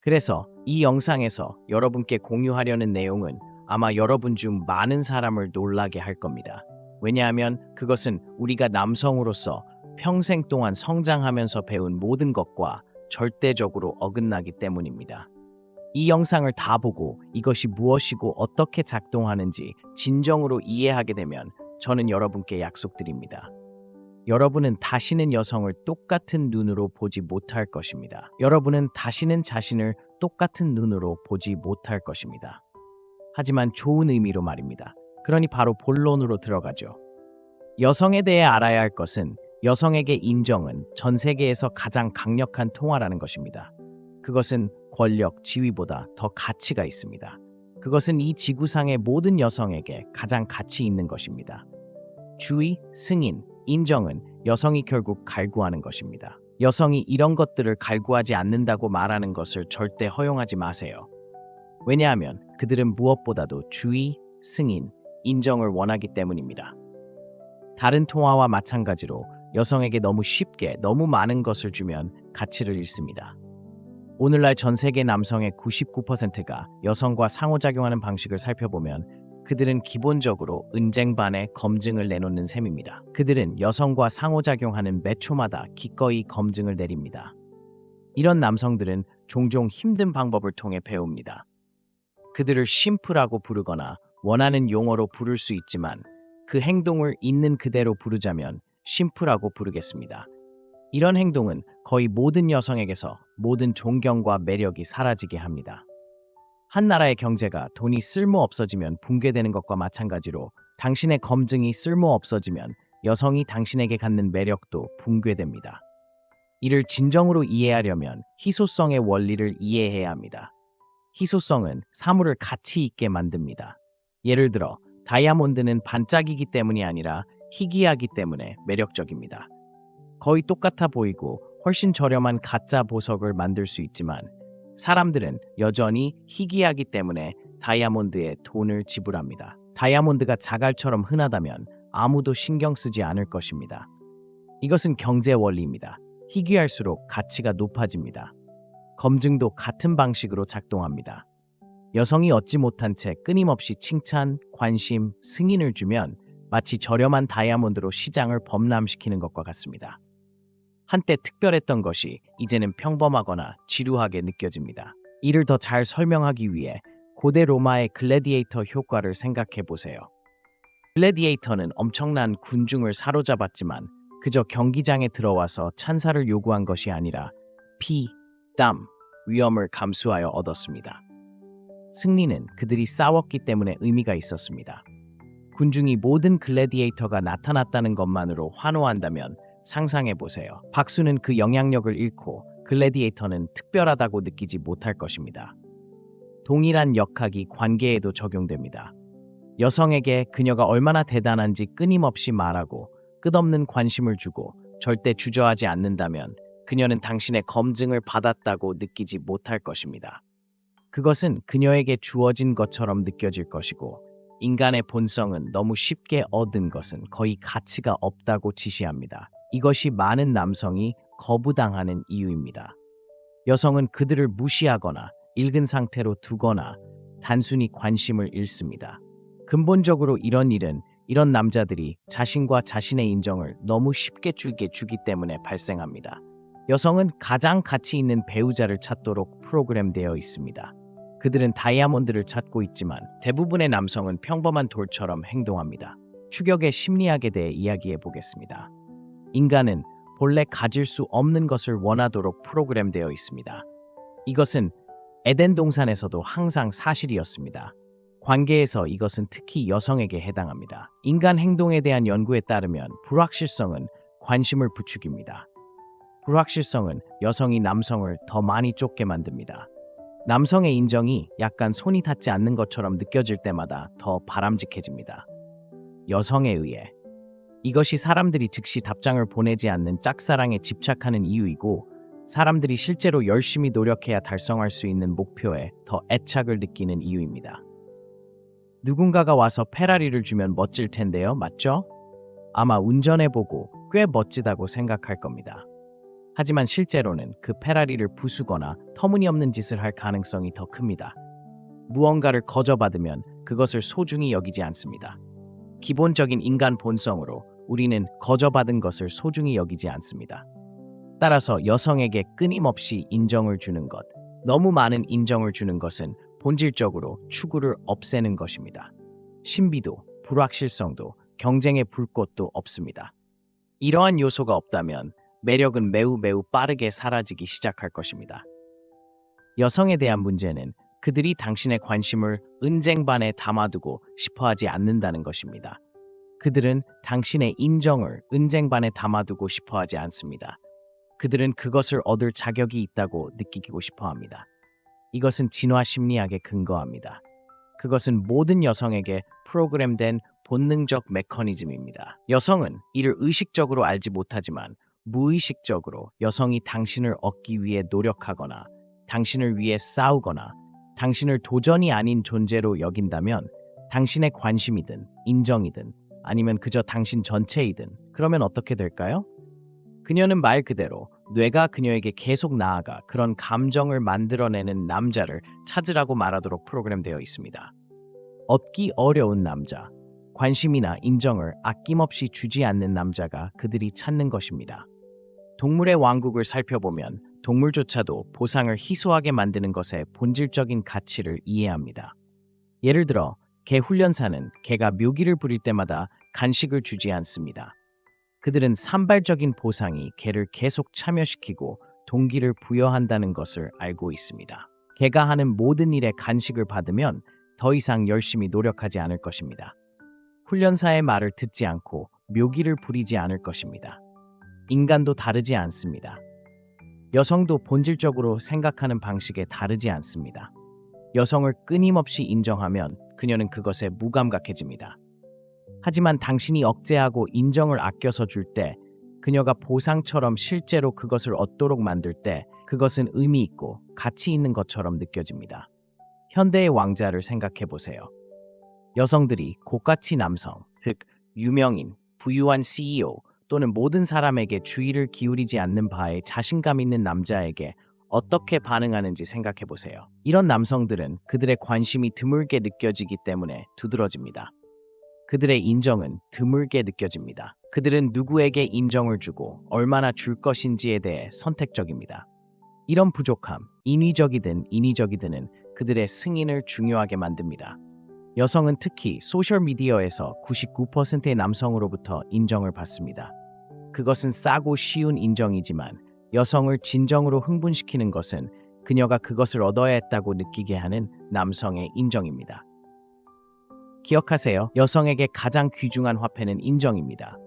그래서 이 영상에서 여러분께 공유하려는 내용은 아마 여러분 중 많은 사람을 놀라게 할 겁니다. 왜냐하면 그것은 우리가 남성으로서 평생 동안 성장하면서 배운 모든 것과 절대적으로 어긋나기 때문입니다. 이 영상을 다 보고 이것이 무엇이고 어떻게 작동하는지 진정으로 이해하게 되면 저는 여러분께 약속드립니다. 여러분은 다시는 여성을 똑같은 눈으로 보지 못할 것입니다. 여러분은 다시는 자신을 똑같은 눈으로 보지 못할 것입니다. 하지만 좋은 의미로 말입니다. 그러니 바로 본론으로 들어가죠. 여성에 대해 알아야 할 것은 여성에게 인정은 전 세계에서 가장 강력한 통화라는 것입니다. 그것은 권력, 지위보다 더 가치가 있습니다. 그것은 이 지구상의 모든 여성에게 가장 가치 있는 것입니다. 주의, 승인, 인정은 여성이 결국 갈구하는 것입니다. 여성이 이런 것들을 갈구하지 않는다고 말하는 것을 절대 허용하지 마세요. 왜냐하면 그들은 무엇보다도 주의, 승인, 인정을 원하기 때문입니다. 다른 통화와 마찬가지로 여성에게 너무 쉽게 너무 많은 것을 주면 가치를 잃습니다. 오늘날 전 세계 남성의 99%가 여성과 상호작용하는 방식을 살펴보면 그들은 기본적으로 은쟁반에 검증을 내놓는 셈입니다. 그들은 여성과 상호작용하는 매 초마다 기꺼이 검증을 내립니다. 이런 남성들은 종종 힘든 방법을 통해 배웁니다. 그들을 심플하고 부르거나 원하는 용어로 부를 수 있지만 그 행동을 있는 그대로 부르자면 심플하고 부르겠습니다. 이런 행동은 거의 모든 여성에게서 모든 존경과 매력이 사라지게 합니다. 한 나라의 경제가 돈이 쓸모 없어지면 붕괴되는 것과 마찬가지로 당신의 검증이 쓸모 없어지면 여성이 당신에게 갖는 매력도 붕괴됩니다. 이를 진정으로 이해하려면 희소성의 원리를 이해해야 합니다. 희소성은 사물을 가치 있게 만듭니다. 예를 들어 다이아몬드는 반짝이기 때문이 아니라 희귀하기 때문에 매력적입니다. 거의 똑같아 보이고 훨씬 저렴한 가짜 보석을 만들 수 있지만 사람들은 여전히 희귀하기 때문에 다이아몬드에 돈을 지불합니다. 다이아몬드가 자갈처럼 흔하다면 아무도 신경 쓰지 않을 것입니다. 이것은 경제 원리입니다. 희귀할수록 가치가 높아집니다. 검증도 같은 방식으로 작동합니다. 여성이 얻지 못한 채 끊임없이 칭찬, 관심, 승인을 주면 마치 저렴한 다이아몬드로 시장을 범람시키는 것과 같습니다. 한때 특별했던 것이 이제는 평범하거나 지루하게 느껴집니다. 이를 더 잘 설명하기 위해 고대 로마의 글래디에이터 효과를 생각해 보세요. 글래디에이터는 엄청난 군중을 사로잡았지만 그저 경기장에 들어와서 찬사를 요구한 것이 아니라 피, 땀, 위험을 감수하여 얻었습니다. 승리는 그들이 싸웠기 때문에 의미가 있었습니다. 군중이 모든 글래디에이터가 나타났다는 것만으로 환호한다면 상상해보세요. 박수는 그 영향력을 잃고 글래디에이터는 특별하다고 느끼지 못할 것입니다. 동일한 역학이 관계에도 적용됩니다. 여성에게 그녀가 얼마나 대단한지 끊임없이 말하고 끝없는 관심을 주고 절대 주저하지 않는다면 그녀는 당신의 검증을 받았다고 느끼지 못할 것입니다. 그것은 그녀에게 주어진 것처럼 느껴질 것이고 인간의 본성은 너무 쉽게 얻은 것은 거의 가치가 없다고 지시합니다. 이것이 많은 남성이 거부당하는 이유입니다. 여성은 그들을 무시하거나 읽은 상태로 두거나 단순히 관심을 잃습니다. 근본적으로 이런 남자들이 자신과 자신의 인정을 너무 쉽게 주기 때문에 발생합니다. 여성은 가장 가치 있는 배우자를 찾도록 프로그램되어 있습니다. 그들은 다이아몬드를 찾고 있지만 대부분의 남성은 평범한 돌처럼 행동합니다. 추격의 심리학에 대해 이야기해 보겠습니다. 인간은 본래 가질 수 없는 것을 원하도록 프로그램되어 있습니다. 이것은 에덴 동산에서도 항상 사실이었습니다. 관계에서 이것은 특히 여성에게 해당합니다. 인간 행동에 대한 연구에 따르면 불확실성은 관심을 부추깁니다. 불확실성은 여성이 남성을 더 많이 쫓게 만듭니다. 남성의 인정이 약간 손이 닿지 않는 것처럼 느껴질 때마다 더 바람직해집니다. 여성에 의해. 이것이 사람들이 즉시 답장을 보내지 않는 짝사랑에 집착하는 이유이고 사람들이 실제로 열심히 노력해야 달성할 수 있는 목표에 더 애착을 느끼는 이유입니다. 누군가가 와서 페라리를 주면 멋질 텐데요, 맞죠? 아마 운전해보고 꽤 멋지다고 생각할 겁니다. 하지만 실제로는 그 페라리를 부수거나 터무니없는 짓을 할 가능성이 더 큽니다. 무언가를 거저받으면 그것을 소중히 여기지 않습니다. 기본적인 인간 본성으로 우리는 거저받은 것을 소중히 여기지 않습니다. 따라서 여성에게 끊임없이 인정을 주는 것, 너무 많은 인정을 주는 것은 본질적으로 추구를 없애는 것입니다. 신비도, 불확실성도, 경쟁의 불꽃도 없습니다. 이러한 요소가 없다면 매력은 매우 빠르게 사라지기 시작할 것입니다. 여성에 대한 문제는 그들이 당신의 관심을 은쟁반에 담아두고 싶어하지 않는다는 것입니다. 그들은 당신의 인정을 은쟁반에 담아두고 싶어하지 않습니다. 그들은 그것을 얻을 자격이 있다고 느끼고 싶어합니다. 이것은 진화 심리학에 근거합니다. 그것은 모든 여성에게 프로그램된 본능적 메커니즘입니다. 여성은 이를 의식적으로 알지 못하지만 무의식적으로 여성이 당신을 얻기 위해 노력하거나 당신을 위해 싸우거나 당신을 도전이 아닌 존재로 여긴다면 당신의 관심이든 인정이든 아니면 그저 당신 전체이든 그러면 어떻게 될까요? 그녀는 말 그대로 뇌가 그녀에게 계속 나아가 그런 감정을 만들어내는 남자를 찾으라고 말하도록 프로그램되어 있습니다. 얻기 어려운 남자, 관심이나 인정을 아낌없이 주지 않는 남자가 그들이 찾는 것입니다. 동물의 왕국을 살펴보면 동물조차도 보상을 희소하게 만드는 것의 본질적인 가치를 이해합니다. 예를 들어 개 훈련사는 개가 묘기를 부릴 때마다 간식을 주지 않습니다. 그들은 산발적인 보상이 개를 계속 참여시키고 동기를 부여한다는 것을 알고 있습니다. 개가 하는 모든 일에 간식을 받으면 더 이상 열심히 노력하지 않을 것입니다. 훈련사의 말을 듣지 않고 묘기를 부리지 않을 것입니다. 인간도 다르지 않습니다. 여성도 본질적으로 생각하는 방식에 다르지 않습니다. 여성을 끊임없이 인정하면 그녀는 그것에 무감각해집니다. 하지만 당신이 억제하고 인정을 아껴서 줄 때, 그녀가 보상처럼 실제로 그것을 얻도록 만들 때 그것은 의미 있고 가치 있는 것처럼 느껴집니다. 현대의 왕자를 생각해 보세요. 여성들이 고가치 남성, 즉 유명인, 부유한 CEO 또는 모든 사람에게 주의를 기울이지 않는 바에 자신감 있는 남자에게 어떻게 반응하는지 생각해 보세요. 이런 남성들은 그들의 관심이 드물게 느껴지기 때문에 두드러집니다. 그들의 인정은 드물게 느껴집니다. 그들은 누구에게 인정을 주고 얼마나 줄 것인지에 대해 선택적입니다. 이런 부족함, 인위적이든 인위적이든은 그들의 승인을 중요하게 만듭니다. 여성은 특히 소셜미디어에서 99%의 남성으로부터 인정을 받습니다. 그것은 싸고 쉬운 인정이지만 여성을 진정으로 흥분시키는 것은 그녀가 그것을 얻어야 했다고 느끼게 하는 남성의 인정입니다. 기억하세요. 여성에게 가장 귀중한 화폐는 인정입니다.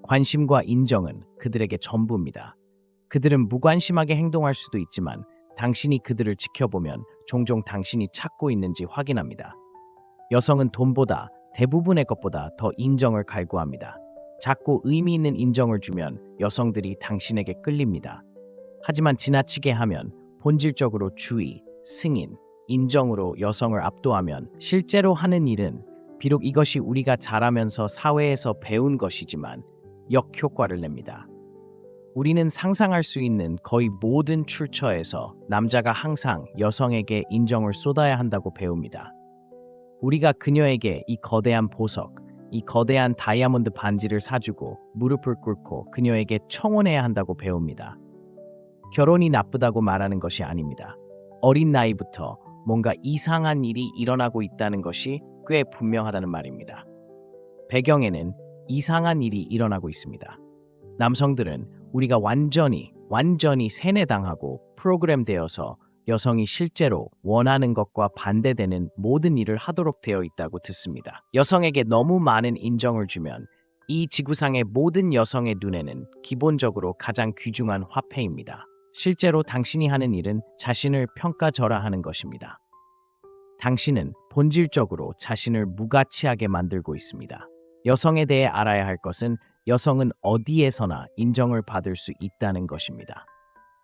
관심과 인정은 그들에게 전부입니다. 그들은 무관심하게 행동할 수도 있지만 당신이 그들을 지켜보면 종종 당신이 찾고 있는지 확인합니다. 여성은 돈보다 대부분의 것보다 더 인정을 갈구합니다. 작고 의미 있는 인정을 주면 여성들이 당신에게 끌립니다. 하지만 지나치게 하면 본질적으로 주의, 승인, 인정으로 여성을 압도하면 실제로 하는 일은 비록 이것이 우리가 자라면서 사회에서 배운 것이지만 역효과를 냅니다. 우리는 상상할 수 있는 거의 모든 출처에서 남자가 항상 여성에게 인정을 쏟아야 한다고 배웁니다. 우리가 그녀에게 이 거대한 보석, 이 거대한 다이아몬드 반지를 사주고 무릎을 꿇고 그녀에게 청혼해야 한다고 배웁니다. 결혼이 나쁘다고 말하는 것이 아닙니다. 어린 나이부터 뭔가 이상한 일이 일어나고 있다는 것이 꽤 분명하다는 말입니다. 배경에는 이상한 일이 일어나고 있습니다. 남성들은 우리가 완전히 세뇌당하고 프로그램되어서 여성이 실제로 원하는 것과 반대되는 모든 일을 하도록 되어 있다고 듣습니다. 여성에게 너무 많은 인정을 주면 이 지구상의 모든 여성의 눈에는 기본적으로 가장 귀중한 화폐입니다. 실제로 당신이 하는 일은 자신을 평가절하하는 것입니다. 당신은 본질적으로 자신을 무가치하게 만들고 있습니다. 여성에 대해 알아야 할 것은 여성은 어디에서나 인정을 받을 수 있다는 것입니다.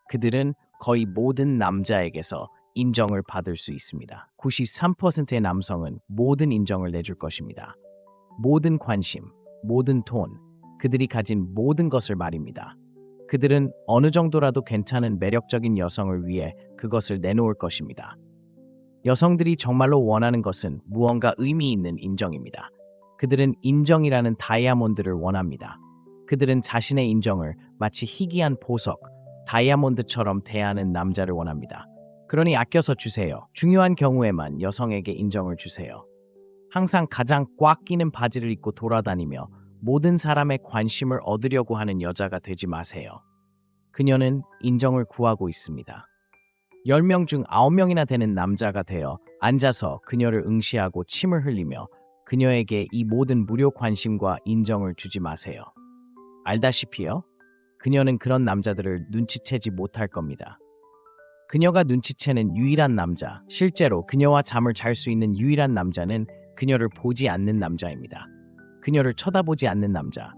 그들은 거의 모든 남자에게서 인정을 받을 수 있습니다. 93%의 남성은 모든 인정을 내줄 것입니다. 모든 관심, 모든 돈, 그들이 가진 모든 것을 말입니다. 그들은 어느 정도라도 괜찮은 매력적인 여성을 위해 그것을 내놓을 것입니다. 여성들이 정말로 원하는 것은 무언가 의미 있는 인정입니다. 그들은 인정이라는 다이아몬드를 원합니다. 그들은 자신의 인정을 마치 희귀한 보석, 다이아몬드처럼 대하는 남자를 원합니다. 그러니 아껴서 주세요. 중요한 경우에만 여성에게 인정을 주세요. 항상 가장 꽉 끼는 바지를 입고 돌아다니며 모든 사람의 관심을 얻으려고 하는 여자가 되지 마세요. 그녀는 인정을 구하고 있습니다. 10명 중 9명이나 되는 남자가 되어 앉아서 그녀를 응시하고 침을 흘리며 그녀에게 이 모든 무료 관심과 인정을 주지 마세요. 알다시피요, 그녀는 그런 남자들을 눈치채지 못할 겁니다. 그녀가 눈치채는 유일한 남자, 실제로 그녀와 잠을 잘 수 있는 유일한 남자는 그녀를 보지 않는 남자입니다. 그녀를 쳐다보지 않는 남자,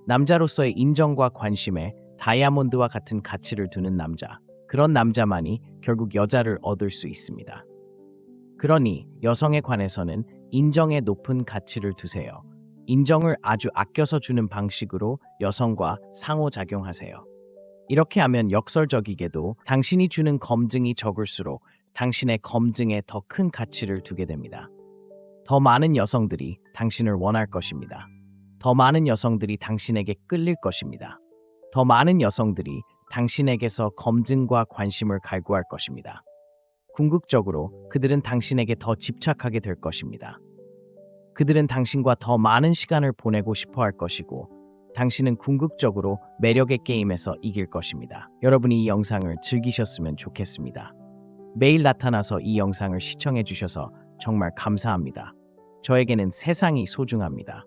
남자로서의 인정과 관심에 다이아몬드와 같은 가치를 두는 남자, 그런 남자만이 결국 여자를 얻을 수 있습니다. 그러니 여성에 관해서는 인정에 높은 가치를 두세요. 인정을 아주 아껴서 주는 방식으로 여성과 상호작용하세요. 이렇게 하면 역설적이게도 당신이 주는 검증이 적을수록 당신의 검증에 더 큰 가치를 두게 됩니다. 더 많은 여성들이 당신을 원할 것입니다. 더 많은 여성들이 당신에게 끌릴 것입니다. 더 많은 여성들이 당신에게서 검증과 관심을 갈구할 것입니다. 궁극적으로 그들은 당신에게 더 집착하게 될 것입니다. 그들은 당신과 더 많은 시간을 보내고 싶어 할 것이고, 당신은 궁극적으로 매력의 게임에서 이길 것입니다. 여러분이 이 영상을 즐기셨으면 좋겠습니다. 매일 나타나서 이 영상을 시청해 주셔서 정말 감사합니다. 저에게는 세상이 소중합니다.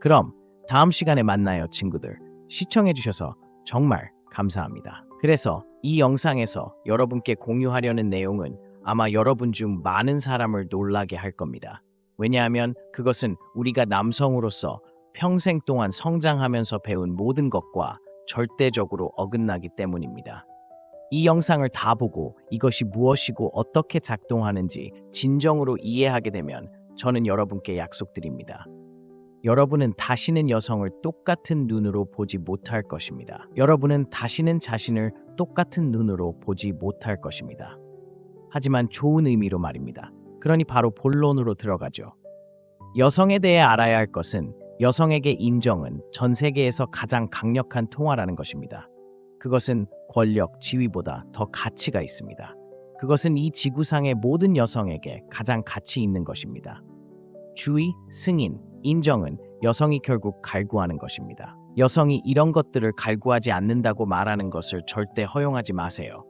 그럼 다음 시간에 만나요, 친구들. 시청해 주셔서 정말 감사합니다. 그래서 이 영상에서 여러분께 공유하려는 내용은 아마 여러분 중 많은 사람을 놀라게 할 겁니다. 왜냐하면 그것은 우리가 남성으로서 평생 동안 성장하면서 배운 모든 것과 절대적으로 어긋나기 때문입니다. 이 영상을 다 보고 이것이 무엇이고 어떻게 작동하는지 진정으로 이해하게 되면 저는 여러분께 약속드립니다. 여러분은 다시는 여성을 똑같은 눈으로 보지 못할 것입니다. 여러분은 다시는 자신을 똑같은 눈으로 보지 못할 것입니다. 하지만 좋은 의미로 말입니다. 그러니 바로 본론으로 들어가죠. 여성에 대해 알아야 할 것은 여성에게 인정은 전 세계에서 가장 강력한 통화라는 것입니다. 그것은 권력, 지위보다 더 가치가 있습니다. 그것은 이 지구상의 모든 여성에게 가장 가치 있는 것입니다. 주의, 승인, 인정은 여성이 결국 갈구하는 것입니다. 여성이 이런 것들을 갈구하지 않는다고 말하는 것을 절대 허용하지 마세요.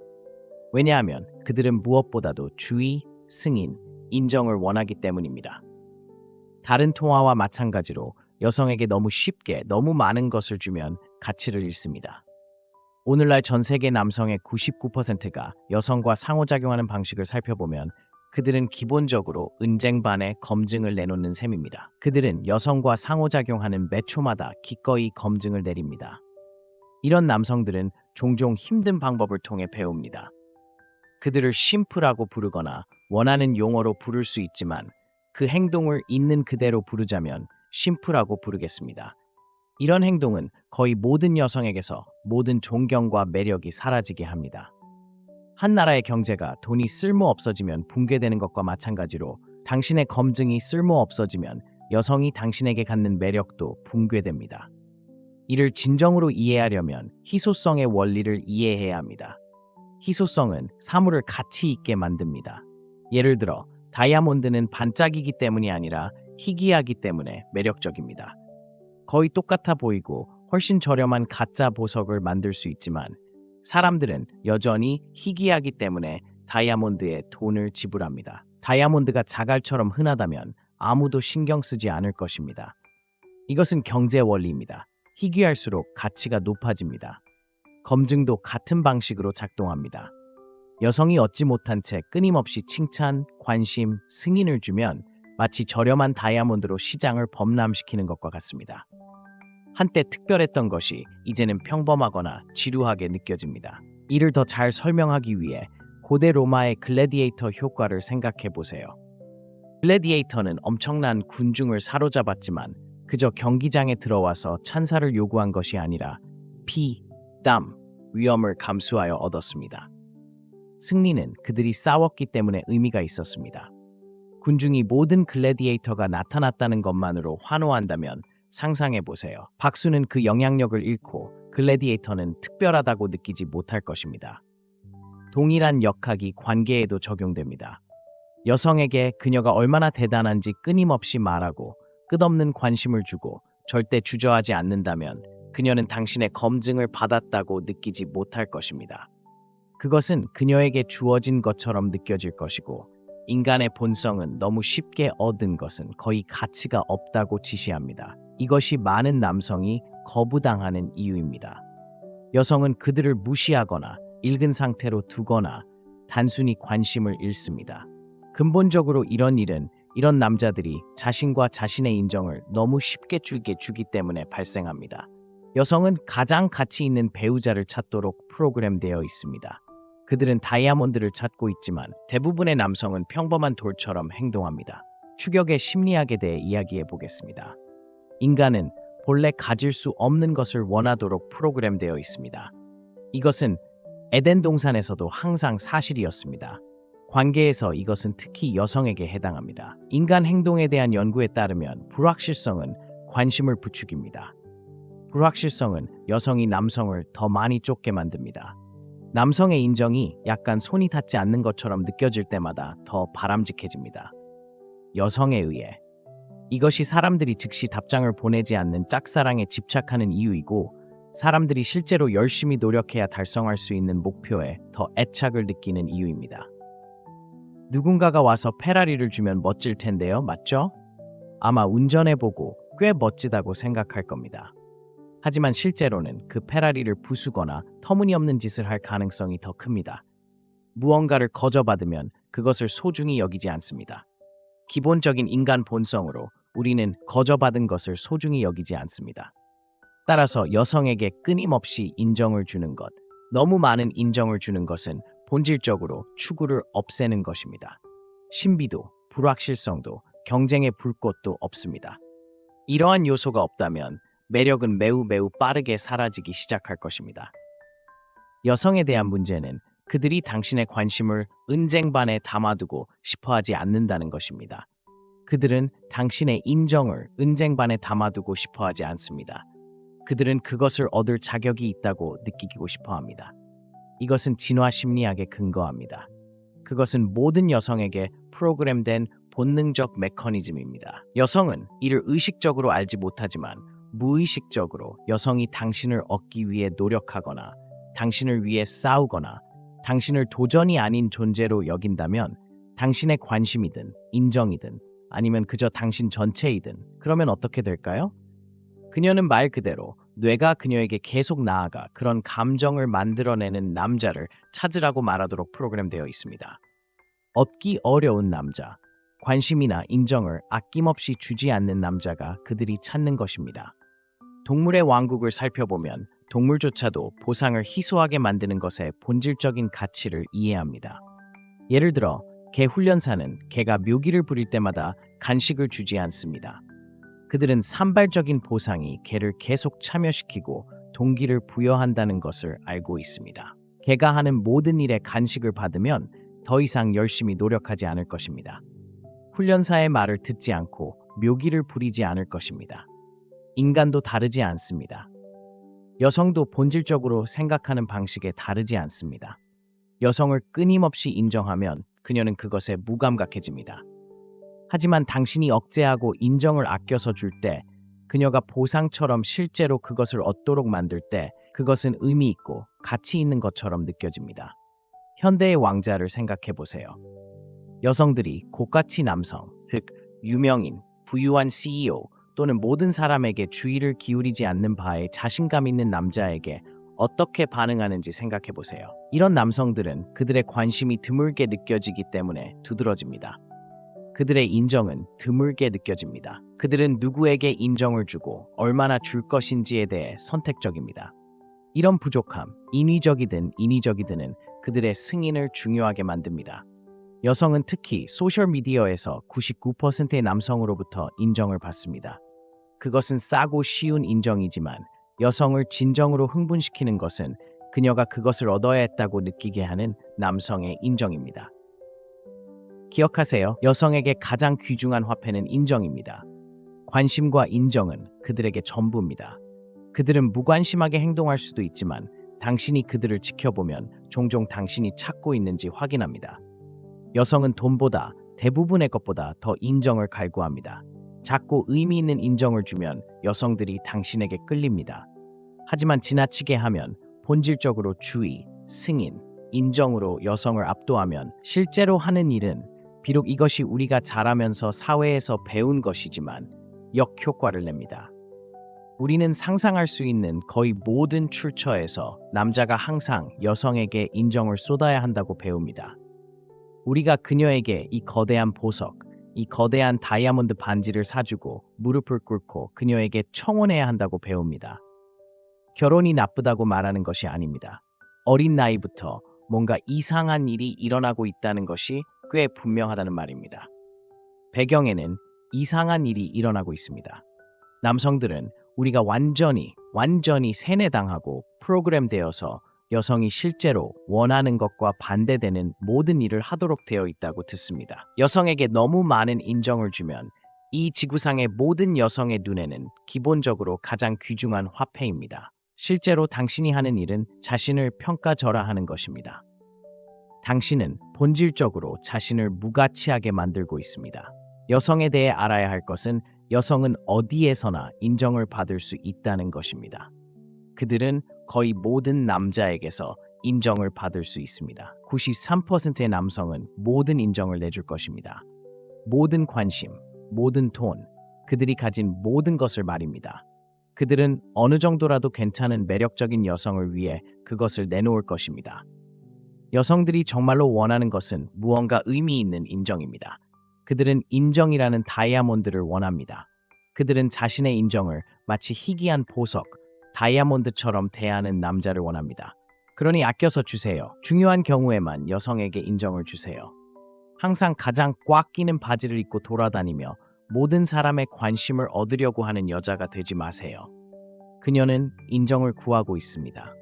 왜냐하면 그들은 무엇보다도 주의, 승인, 인정을 원하기 때문입니다. 다른 통화와 마찬가지로 여성에게 너무 쉽게 너무 많은 것을 주면 가치를 잃습니다. 오늘날 전 세계 남성의 99%가 여성과 상호작용하는 방식을 살펴보면 그들은 기본적으로 은쟁반에 검증을 내놓는 셈입니다. 그들은 여성과 상호작용하는 매 초마다 기꺼이 검증을 내립니다. 이런 남성들은 종종 힘든 방법을 통해 배웁니다. 그들을 심플하고 부르거나 원하는 용어로 부를 수 있지만 그 행동을 있는 그대로 부르자면 심플하고 부르겠습니다. 이런 행동은 거의 모든 여성에게서 모든 존경과 매력이 사라지게 합니다. 한 나라의 경제가 돈이 쓸모 없어지면 붕괴되는 것과 마찬가지로 당신의 검증이 쓸모 없어지면 여성이 당신에게 갖는 매력도 붕괴됩니다. 이를 진정으로 이해하려면 희소성의 원리를 이해해야 합니다. 희소성은 사물을 가치 있게 만듭니다. 예를 들어 다이아몬드는 반짝이기 때문이 아니라 희귀하기 때문에 매력적입니다. 거의 똑같아 보이고 훨씬 저렴한 가짜 보석을 만들 수 있지만 사람들은 여전히 희귀하기 때문에 다이아몬드에 돈을 지불합니다. 다이아몬드가 자갈처럼 흔하다면 아무도 신경 쓰지 않을 것입니다. 이것은 경제 원리입니다. 희귀할수록 가치가 높아집니다. 검증도 같은 방식으로 작동합니다. 여성이 얻지 못한 채 끊임없이 칭찬, 관심, 승인을 주면 마치 저렴한 다이아몬드로 시장을 범람시키는 것과 같습니다. 한때 특별했던 것이 이제는 평범하거나 지루하게 느껴집니다. 이를 더 잘 설명하기 위해 고대 로마의 글래디에이터 효과를 생각해 보세요. 글래디에이터는 엄청난 군중을 사로잡았지만 그저 경기장에 들어와서 찬사를 요구한 것이 아니라 피, 땀, 위험을 감수하여 얻었습니다. 승리는 그들이 싸웠기 때문에 의미가 있었습니다. 군중이 모든 글래디에이터가 나타났다는 것만으로 환호한다면 상상해보세요. 박수는 그 영향력을 잃고 글래디에이터는 특별하다고 느끼지 못할 것입니다. 동일한 역학이 관계에도 적용됩니다. 여성에게 그녀가 얼마나 대단한지 끊임없이 말하고 끝없는 관심을 주고 절대 주저하지 않는다면 그녀는 당신의 검증을 받았다고 느끼지 못할 것입니다. 그것은 그녀에게 주어진 것처럼 느껴질 것이고 인간의 본성은 너무 쉽게 얻은 것은 거의 가치가 없다고 지시합니다. 이것이 많은 남성이 거부당하는 이유입니다. 여성은 그들을 무시하거나 읽은 상태로 두거나 단순히 관심을 잃습니다. 근본적으로 이런 남자들이 자신과 자신의 인정을 너무 쉽게 주기 때문에 발생합니다. 여성은 가장 가치 있는 배우자를 찾도록 프로그램되어 있습니다. 그들은 다이아몬드를 찾고 있지만 대부분의 남성은 평범한 돌처럼 행동합니다. 추격의 심리학에 대해 이야기해 보겠습니다. 인간은 본래 가질 수 없는 것을 원하도록 프로그램되어 있습니다. 이것은 에덴 동산에서도 항상 사실이었습니다. 관계에서 이것은 특히 여성에게 해당합니다. 인간 행동에 대한 연구에 따르면 불확실성은 관심을 부추깁니다. 불확실성은 여성이 남성을 더 많이 쫓게 만듭니다. 남성의 인정이 약간 손이 닿지 않는 것처럼 느껴질 때마다 더 바람직해집니다. 여성에 의해. 이것이 사람들이 즉시 답장을 보내지 않는 짝사랑에 집착하는 이유이고 사람들이 실제로 열심히 노력해야 달성할 수 있는 목표에 더 애착을 느끼는 이유입니다. 누군가가 와서 페라리를 주면 멋질 텐데요, 맞죠? 아마 운전해보고 꽤 멋지다고 생각할 겁니다. 하지만 실제로는 그 페라리를 부수거나 터무니없는 짓을 할 가능성이 더 큽니다. 무언가를 거저받으면 그것을 소중히 여기지 않습니다. 기본적인 인간 본성으로 우리는 거저받은 것을 소중히 여기지 않습니다. 따라서 여성에게 끊임없이 인정을 주는 것, 너무 많은 인정을 주는 것은 본질적으로 추구를 없애는 것입니다. 신비도, 불확실성도, 경쟁의 불꽃도 없습니다. 이러한 요소가 없다면 매력은 매우 빠르게 사라지기 시작할 것입니다. 여성에 대한 문제는 그들이 당신의 관심을 은쟁반에 담아두고 싶어하지 않는다는 것입니다. 그들은 당신의 인정을 은쟁반에 담아두고 싶어하지 않습니다. 그들은 그것을 얻을 자격이 있다고 느끼고 싶어합니다. 이것은 진화 심리학에 근거합니다. 그것은 모든 여성에게 프로그램된 본능적 메커니즘입니다. 여성은 이를 의식적으로 알지 못하지만 무의식적으로 여성이 당신을 얻기 위해 노력하거나 당신을 위해 싸우거나 당신을 도전이 아닌 존재로 여긴다면 당신의 관심이든 인정이든 아니면 그저 당신 전체이든 그러면 어떻게 될까요? 그녀는 말 그대로 뇌가 그녀에게 계속 나아가 그런 감정을 만들어내는 남자를 찾으라고 말하도록 프로그램되어 있습니다. 얻기 어려운 남자, 관심이나 인정을 아낌없이 주지 않는 남자가 그들이 찾는 것입니다. 동물의 왕국을 살펴보면 동물조차도 보상을 희소하게 만드는 것의 본질적인 가치를 이해합니다. 예를 들어 개 훈련사는 개가 묘기를 부릴 때마다 간식을 주지 않습니다. 그들은 산발적인 보상이 개를 계속 참여시키고 동기를 부여한다는 것을 알고 있습니다. 개가 하는 모든 일에 간식을 받으면 더 이상 열심히 노력하지 않을 것입니다. 훈련사의 말을 듣지 않고 묘기를 부리지 않을 것입니다. 인간도 다르지 않습니다. 여성도 본질적으로 생각하는 방식에 다르지 않습니다. 여성을 끊임없이 인정하면 그녀는 그것에 무감각해집니다. 하지만 당신이 억제하고 인정을 아껴서 줄 때, 그녀가 보상처럼 실제로 그것을 얻도록 만들 때 그것은 의미 있고 가치 있는 것처럼 느껴집니다. 현대의 왕자를 생각해 보세요. 여성들이 고가치 남성, 즉 유명인, 부유한 CEO 또는 모든 사람에게 주의를 기울이지 않는 바에 자신감 있는 남자에게 어떻게 반응하는지 생각해 보세요. 이런 남성들은 그들의 관심이 드물게 느껴지기 때문에 두드러집니다. 그들의 인정은 드물게 느껴집니다. 그들은 누구에게 인정을 주고 얼마나 줄 것인지에 대해 선택적입니다. 이런 부족함, 인위적이든 그들의 승인을 중요하게 만듭니다. 여성은 특히 소셜미디어에서 99%의 남성으로부터 인정을 받습니다. 그것은 싸고 쉬운 인정이지만 여성을 진정으로 흥분시키는 것은 그녀가 그것을 얻어야 했다고 느끼게 하는 남성의 인정입니다. 기억하세요. 여성에게 가장 귀중한 화폐는 인정입니다. 관심과 인정은 그들에게 전부입니다. 그들은 무관심하게 행동할 수도 있지만 당신이 그들을 지켜보면 종종 당신이 찾고 있는지 확인합니다. 여성은 돈보다 대부분의 것보다 더 인정을 갈구합니다. 작고 의미 있는 인정을 주면 여성들이 당신에게 끌립니다. 하지만 지나치게 하면 본질적으로 주의, 승인, 인정으로 여성을 압도하면 실제로 하는 일은 비록 이것이 우리가 자라면서 사회에서 배운 것이지만 역효과를 냅니다. 우리는 상상할 수 있는 거의 모든 출처에서 남자가 항상 여성에게 인정을 쏟아야 한다고 배웁니다. 우리가 그녀에게 이 거대한 보석, 이 거대한 다이아몬드 반지를 사주고 무릎을 꿇고 그녀에게 청혼해야 한다고 배웁니다. 결혼이 나쁘다고 말하는 것이 아닙니다. 어린 나이부터 뭔가 이상한 일이 일어나고 있다는 것이 꽤 분명하다는 말입니다. 배경에는 이상한 일이 일어나고 있습니다. 남성들은 우리가 완전히 세뇌당하고 프로그램되어서 여성이 실제로 원하는 것과 반대되는 모든 일을 하도록 되어 있다고 듣습니다. 여성에게 너무 많은 인정을 주면 이 지구상의 모든 여성의 눈에는 기본적으로 가장 귀중한 화폐입니다. 실제로 당신이 하는 일은 자신을 평가절하하는 것입니다. 당신은 본질적으로 자신을 무가치하게 만들고 있습니다. 여성에 대해 알아야 할 것은 여성은 어디에서나 인정을 받을 수 있다는 것입니다. 그들은 거의 모든 남자에게서 인정을 받을 수 있습니다. 93%의 남성은 모든 인정을 내줄 것입니다. 모든 관심, 모든 돈, 그들이 가진 모든 것을 말입니다. 그들은 어느 정도라도 괜찮은 매력적인 여성을 위해 그것을 내놓을 것입니다. 여성들이 정말로 원하는 것은 무언가 의미 있는 인정입니다. 그들은 인정이라는 다이아몬드를 원합니다. 그들은 자신의 인정을 마치 희귀한 보석, 다이아몬드처럼 대하는 남자를 원합니다. 그러니 아껴서 주세요. 중요한 경우에만 여성에게 인정을 주세요. 항상 가장 꽉 끼는 바지를 입고 돌아다니며 모든 사람의 관심을 얻으려고 하는 여자가 되지 마세요. 그녀는 인정을 구하고 있습니다.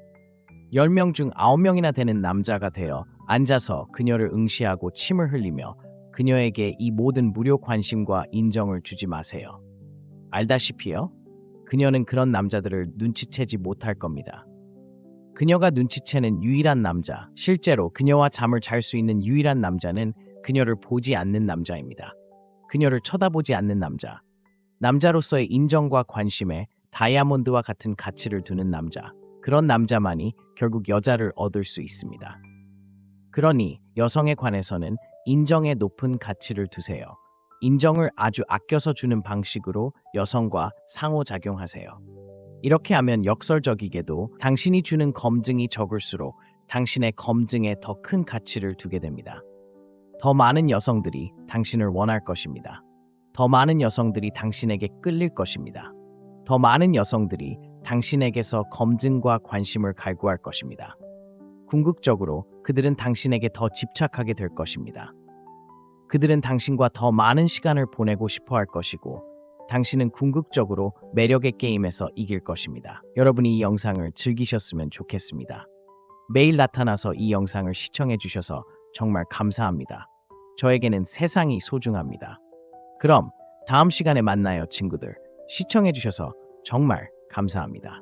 10명 중 9명이나 되는 남자가 되어 앉아서 그녀를 응시하고 침을 흘리며 그녀에게 이 모든 무료 관심과 인정을 주지 마세요. 알다시피요, 그녀는 그런 남자들을 눈치채지 못할 겁니다. 그녀가 눈치채는 유일한 남자, 실제로 그녀와 잠을 잘 수 있는 유일한 남자는 그녀를 보지 않는 남자입니다. 그녀를 쳐다보지 않는 남자, 남자로서의 인정과 관심에 다이아몬드와 같은 가치를 두는 남자, 그런 남자만이 결국 여자를 얻을 수 있습니다. 그러니 여성에 관해서는 인정에 높은 가치를 두세요. 인정을 아주 아껴서 주는 방식으로 여성과 상호작용하세요. 이렇게 하면 역설적이게도 당신이 주는 검증이 적을수록 당신의 검증에 더 큰 가치를 두게 됩니다. 더 많은 여성들이 당신을 원할 것입니다. 더 많은 여성들이 당신에게 끌릴 것입니다. 더 많은 여성들이 당신에게서 검증과 관심을 갈구할 것입니다. 궁극적으로 그들은 당신에게 더 집착하게 될 것입니다. 그들은 당신과 더 많은 시간을 보내고 싶어 할 것이고 당신은 궁극적으로 매력의 게임에서 이길 것입니다. 여러분이 이 영상을 즐기셨으면 좋겠습니다. 매일 나타나서 이 영상을 시청해 주셔서 정말 감사합니다. 저에게는 세상이 소중합니다. 그럼 다음 시간에 만나요, 친구들. 시청해 주셔서 정말 감사합니다.